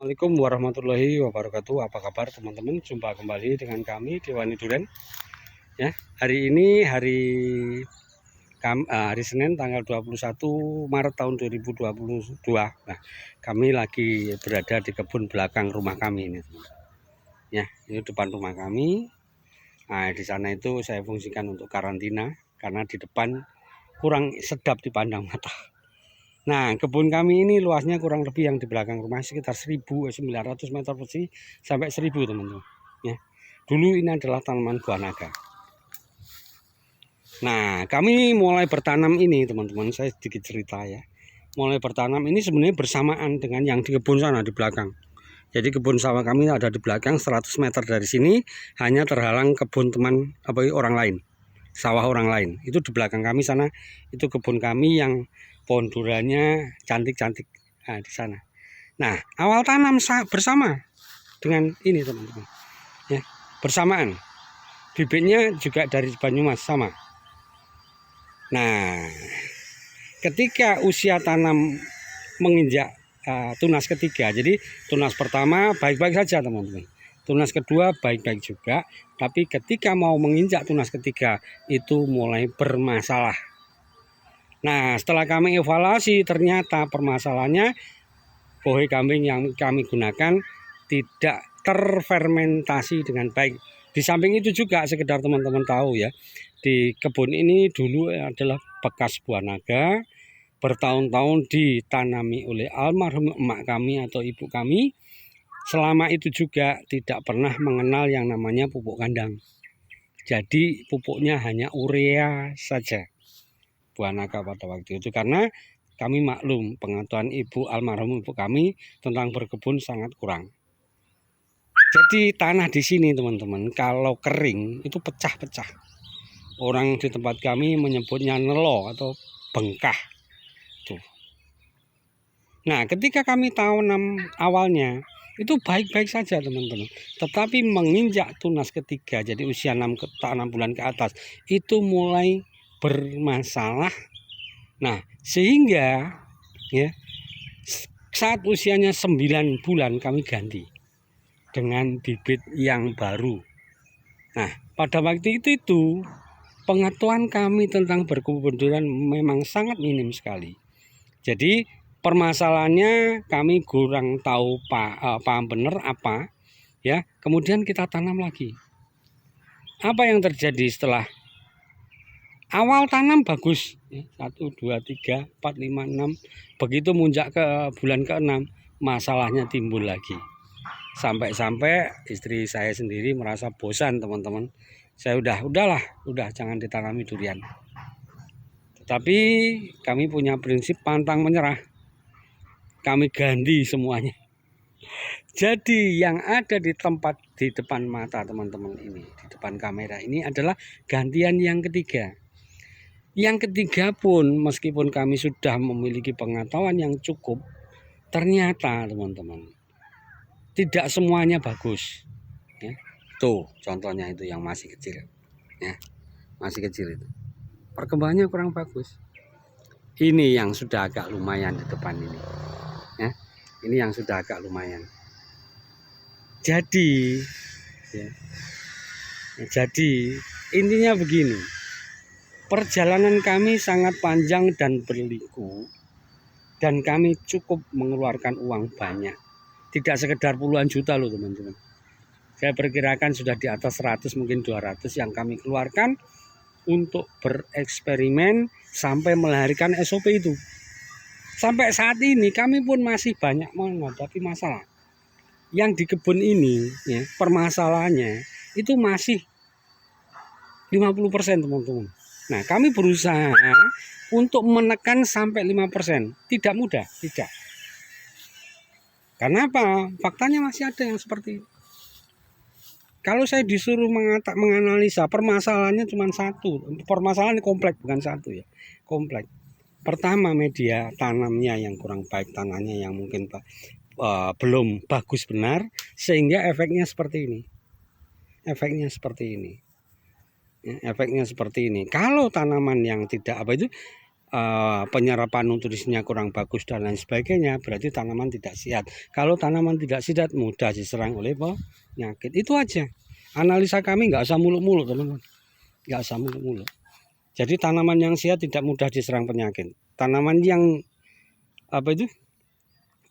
Assalamualaikum warahmatullahi wabarakatuh. Apa kabar teman-teman? Jumpa kembali dengan kami di Wani Duren. Ya, hari ini hari Senin tanggal 21 Maret tahun 2022. Nah, kami lagi berada di kebun belakang rumah kami ini, teman. Ya, ini depan rumah kami. Nah, di sana itu saya fungsikan untuk karantina karena di depan kurang sedap dipandang mata. Nah, kebun kami ini luasnya kurang lebih yang di belakang rumah sekitar 1.900 meter persegi sampai 1.000, teman-teman. Ya. Dulu ini adalah tanaman buah naga. Nah, kami mulai bertanam ini, teman-teman. Saya sedikit cerita ya. Mulai bertanam ini sebenarnya bersamaan dengan yang di kebun sana di belakang. Jadi kebun sawah kami ada di belakang 100 meter dari sini, hanya terhalang kebun orang lain. Sawah orang lain. Itu di belakang kami sana, itu kebun kami yang pohon duranya cantik-cantik. Nah, di sana. Nah, awal tanam bersama dengan ini, teman-teman. Ya, bersamaan. Bibitnya juga dari Banyumas sama. Nah, ketika usia tanam menginjak tunas ketiga, jadi tunas pertama baik-baik saja, teman-teman. Tunas kedua baik-baik juga, tapi ketika mau menginjak tunas ketiga itu mulai bermasalah. Nah, setelah kami evaluasi ternyata permasalahannya bohai kambing yang kami gunakan tidak terfermentasi dengan baik. Di samping itu juga sekedar teman-teman tahu ya, di kebun ini dulu adalah bekas buah naga, bertahun-tahun ditanami oleh almarhum emak kami atau ibu kami. Selama itu juga tidak pernah mengenal yang namanya pupuk kandang. Jadi pupuknya hanya urea saja. Buah naga pada waktu itu karena kami maklum pengetahuan almarhum ibu kami tentang berkebun sangat kurang. Jadi tanah di sini, teman-teman, kalau kering itu pecah-pecah. Orang di tempat kami menyebutnya nelo atau bengkah. Tuh. Nah, ketika kami tanam awalnya itu baik-baik saja, teman-teman. Tetapi menginjak tunas ketiga, jadi usia 6 bulan ke atas, itu mulai bermasalah. Nah, sehingga ya saat usianya 9 bulan kami ganti dengan bibit yang baru. Nah, pada waktu itu pengetahuan kami tentang berkebun durian memang sangat minim sekali. Jadi permasalahannya kami kurang tahu paham benar apa ya. Kemudian kita tanam lagi. Apa yang terjadi setelah awal tanam bagus, 1, 2, 3, 4, 5, 6. Begitu munjak ke bulan ke-6, masalahnya timbul lagi. Sampai-sampai istri saya sendiri merasa bosan, teman-teman. Saya udahlah, jangan ditanami durian. Tetapi kami punya prinsip pantang menyerah. Kami ganti semuanya. Jadi yang ada di depan mata teman-teman ini, di depan kamera ini adalah gantian yang ketiga. Yang ketiga pun meskipun kami sudah memiliki pengetahuan yang cukup, ternyata teman-teman tidak semuanya bagus. Ya. Tuh contohnya itu yang masih kecil, ya masih kecil itu perkembangannya kurang bagus. Ini yang sudah agak lumayan di depan ini, ya ini yang sudah agak lumayan. Jadi, ya, jadi intinya begini. Perjalanan kami sangat panjang dan berliku dan kami cukup mengeluarkan uang banyak. Tidak sekedar puluhan juta loh, teman-teman. Saya perkirakan sudah di atas 100 mungkin 200 yang kami keluarkan untuk bereksperimen sampai melahirkan SOP itu. Sampai saat ini kami pun masih banyak menghadapi masalah. Yang di kebun ini ya, permasalahannya itu masih 50%, teman-teman. Nah, kami berusaha untuk menekan sampai 5%. Tidak mudah, tidak. Karena apa? Faktanya masih ada yang seperti itu. Kalau saya disuruh menganalisa, permasalahannya cuma satu. Permasalahan kompleks, bukan satu ya. Kompleks. Pertama, media tanamnya yang kurang baik, tanahnya yang mungkin belum bagus benar, sehingga efeknya seperti ini. Efeknya seperti ini. Efeknya seperti ini. Kalau tanaman yang tidak penyerapan nutrisinya kurang bagus dan lain sebagainya, berarti tanaman tidak sehat. Kalau tanaman tidak sehat, mudah diserang oleh penyakit. Itu aja. Analisa kami nggak usah muluk-muluk, teman-teman. Nggak usah muluk-muluk. Jadi tanaman yang sehat tidak mudah diserang penyakit. Tanaman yang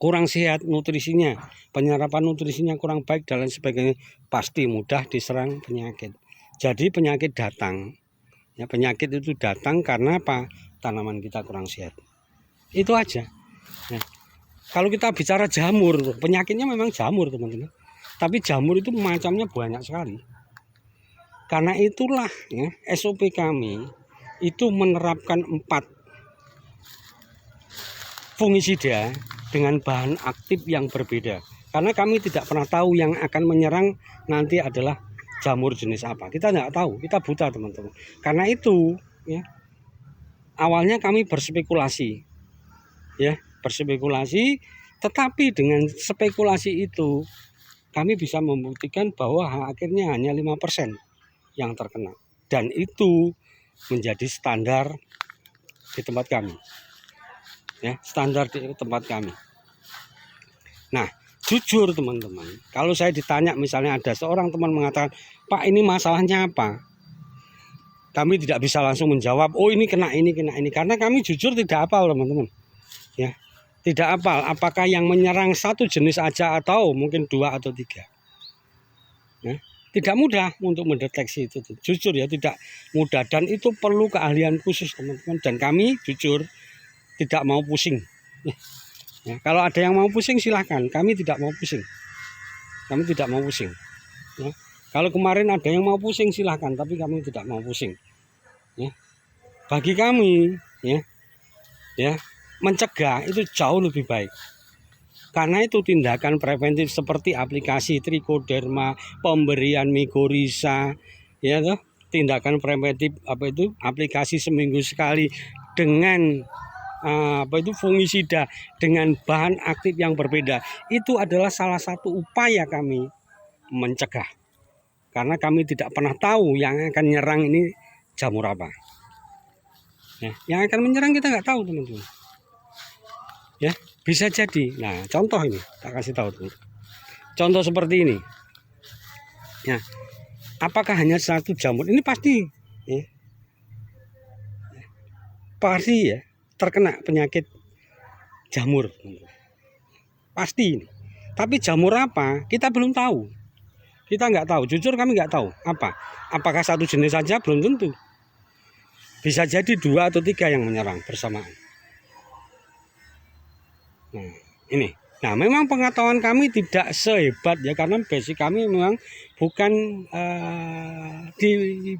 kurang sehat nutrisinya, penyerapan nutrisinya kurang baik dan lain sebagainya, pasti mudah diserang penyakit. Jadi penyakit datang. Ya, penyakit itu datang karena apa? Tanaman kita kurang sehat. Itu aja. Nah, kalau kita bicara jamur, penyakitnya memang jamur, teman-teman. Tapi jamur itu macamnya banyak sekali. Karena itulah ya, SOP kami itu menerapkan 4 fungisida dengan bahan aktif yang berbeda. Karena kami tidak pernah tahu yang akan menyerang nanti adalah jamur jenis apa. Kita tidak tahu, kita buta, teman-teman. Karena itu ya, awalnya kami berspekulasi. Ya, berspekulasi, tetapi dengan spekulasi itu kami bisa membuktikan bahwa akhirnya hanya 5% yang terkena. Dan itu menjadi standar di tempat kami. Ya, standar di tempat kami. Nah, jujur teman-teman, kalau saya ditanya misalnya ada seorang teman mengatakan, "Pak, ini masalahnya apa?" Kami tidak bisa langsung menjawab, "Oh, ini kena ini, kena ini." Karena kami jujur tidak hafal, teman-teman. Ya, tidak hafal apakah yang menyerang satu jenis aja atau mungkin 2 atau 3. Ya, tidak mudah untuk mendeteksi itu. Jujur ya, tidak mudah dan itu perlu keahlian khusus, teman-teman. Dan kami jujur tidak mau pusing. Ya, kalau ada yang mau pusing silahkan, kami tidak mau pusing. Kami tidak mau pusing. Ya. Kalau kemarin ada yang mau pusing silahkan, tapi kami tidak mau pusing. Ya. Bagi kami, ya, mencegah itu jauh lebih baik. Karena itu tindakan preventif seperti aplikasi Trichoderma, pemberian Mycorrhiza, ya toh, tindakan preventif aplikasi seminggu sekali dengan fungisida dengan bahan aktif yang berbeda. Itu adalah salah satu upaya kami mencegah. Karena kami tidak pernah tahu yang akan nyerang ini jamur apa. Ya, yang akan menyerang kita nggak tahu, teman-teman. Ya, bisa jadi. Nah, contoh ini tak kasih tahu, teman. Contoh seperti ini. Ya, apakah hanya satu jamur? Ini pasti, ya, pasti ya terkena penyakit jamur. Pasti ini. Tapi jamur apa? Kita belum tahu. Kita nggak tahu. Jujur kami nggak tahu. Apakah satu jenis saja? Belum tentu. Bisa jadi 2 atau 3 yang menyerang bersamaan. Nah, ini. Nah, memang pengetahuan kami tidak sehebat ya, karena basic kami memang bukan di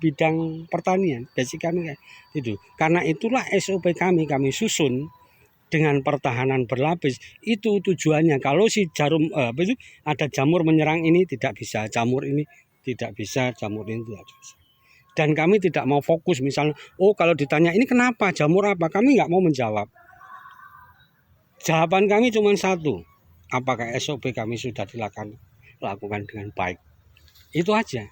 bidang pertanian. Basic kami itu. Karena itulah SOP kami susun dengan pertahanan berlapis. Itu tujuannya. Kalau si jarum ada jamur menyerang ini tidak bisa, jamur ini tidak bisa, jamur ini tidak bisa. Dan kami tidak mau fokus misalnya, oh kalau ditanya ini kenapa, jamur apa, kami nggak mau menjawab. Jawaban kami cuma satu, apakah SOP kami sudah dilakukan dengan baik. Itu aja.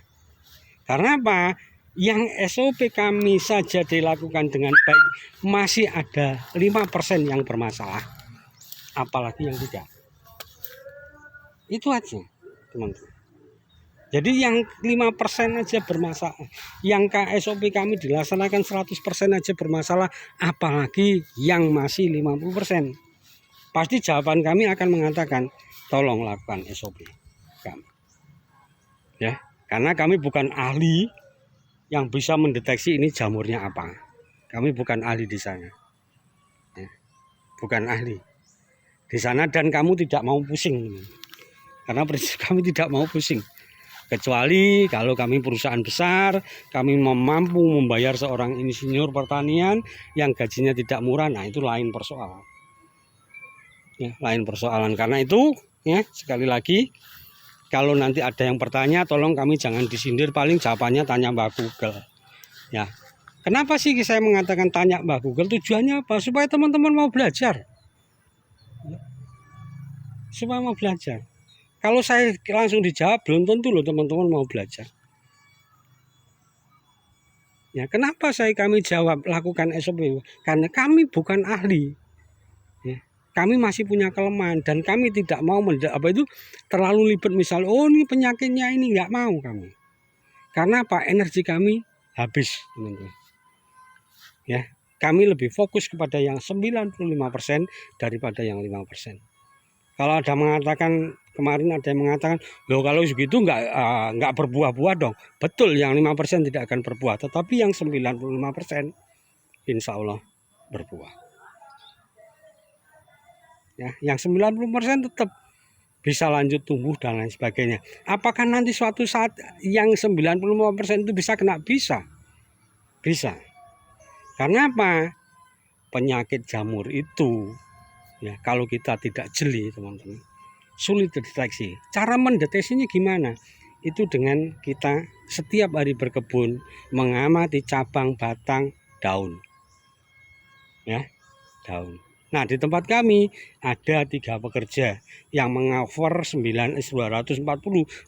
Karena apa? Yang SOP kami saja dilakukan dengan baik, masih ada 5% yang bermasalah. Apalagi yang tidak. Itu aja, teman-teman. Jadi yang 5% aja bermasalah. Yang SOP kami dilaksanakan 100% aja bermasalah, apalagi yang masih 50%. Pasti jawaban kami akan mengatakan, tolong lakukan SOP kami. Ya, karena kami bukan ahli yang bisa mendeteksi ini jamurnya apa. Kami bukan ahli di sana. Ya, bukan ahli di sana, dan kamu tidak mau pusing. Karena prinsip kami tidak mau pusing. Kecuali kalau kami perusahaan besar, kami mampu membayar seorang insinyur pertanian yang gajinya tidak murah, nah itu lain persoalan. Ya, lain persoalan. Karena itu, ya, sekali lagi, kalau nanti ada yang bertanya, tolong kami jangan disindir, paling jawabannya tanya Mbak Google. Ya, kenapa sih saya mengatakan tanya Mbak Google? Tujuannya apa? Supaya teman-teman mau belajar. Supaya mau belajar. Kalau saya langsung dijawab, belum tentu loh teman-teman mau belajar. Ya, kenapa kami jawab lakukan SOP? Karena kami bukan ahli. Ya, kami masih punya kelemahan dan kami tidak mau terlalu libat, misal oh ini penyakitnya ini, nggak mau kami. Karena apa? Energi kami habis, teman-teman. Ya, kami lebih fokus kepada yang 95% daripada yang 5%. Kalau ada mengatakan, kemarin ada yang mengatakan, loh kalau segitu nggak berbuah-buah dong. Betul, yang 5% tidak akan berbuah, tetapi yang 95% insya Allah berbuah. Ya, yang 90% tetap bisa lanjut tumbuh dan lain sebagainya. Apakah nanti suatu saat yang 95% itu bisa kena? Bisa. Bisa. Karena apa? Penyakit jamur itu, ya, kalau kita tidak jeli, teman-teman, sulit terdeteksi. Cara mendeteksinya gimana? Itu dengan kita setiap hari berkebun, mengamati cabang, batang, daun. Ya, daun. Nah, di tempat kami ada 3 pekerja yang mengover 240.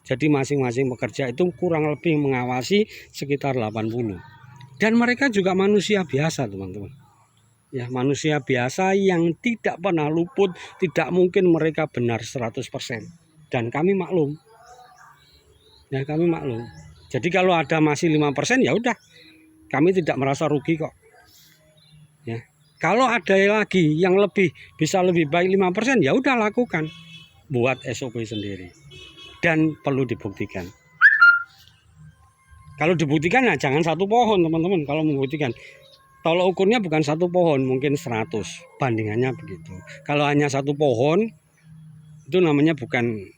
Jadi masing-masing pekerja itu kurang lebih mengawasi sekitar 80. Dan mereka juga manusia biasa, teman-teman. Ya, manusia biasa yang tidak pernah luput, tidak mungkin mereka benar 100%. Dan kami maklum. Ya, kami maklum. Jadi kalau ada masih 5%, ya udah. Kami tidak merasa rugi kok. Ya. Kalau ada lagi yang bisa lebih baik 5%, ya udah lakukan. Buat SOP sendiri. Dan perlu dibuktikan. Kalau dibuktikan, nah jangan satu pohon, teman-teman. Kalau membuktikan, tolok ukurnya bukan satu pohon, mungkin 100, bandingannya begitu. Kalau hanya satu pohon, itu namanya bukan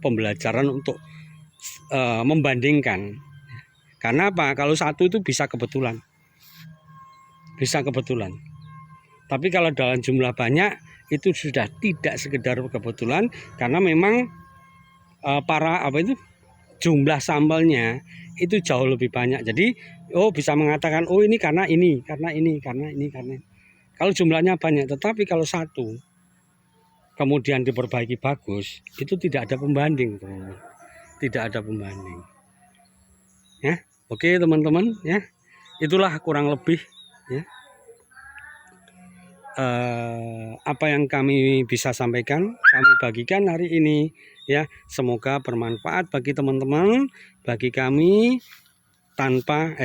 pembelajaran untuk membandingkan. Karena apa? Kalau satu itu bisa kebetulan. Tapi kalau dalam jumlah banyak, itu sudah tidak sekedar kebetulan, karena memang jumlah sampelnya itu jauh lebih banyak. Jadi bisa mengatakan ini karena ini. Kalau jumlahnya banyak, tetapi kalau satu kemudian diperbaiki bagus, itu tidak ada pembanding, teman-teman. Tidak ada pembanding. Ya, oke teman-teman, ya. Itulah kurang lebih, ya, apa yang kami bisa sampaikan, kami bagikan hari ini, ya. Semoga bermanfaat bagi teman-teman, bagi kami, tanpa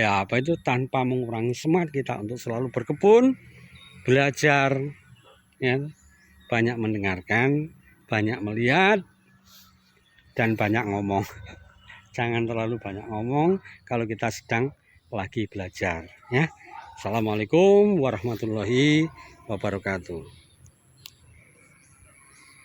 mengurangi semangat kita untuk selalu berkebun, belajar, ya, banyak mendengarkan, banyak melihat, dan banyak ngomong. Jangan terlalu banyak ngomong kalau kita sedang lagi belajar, ya. Assalamualaikum warahmatullahi wabarakatuh.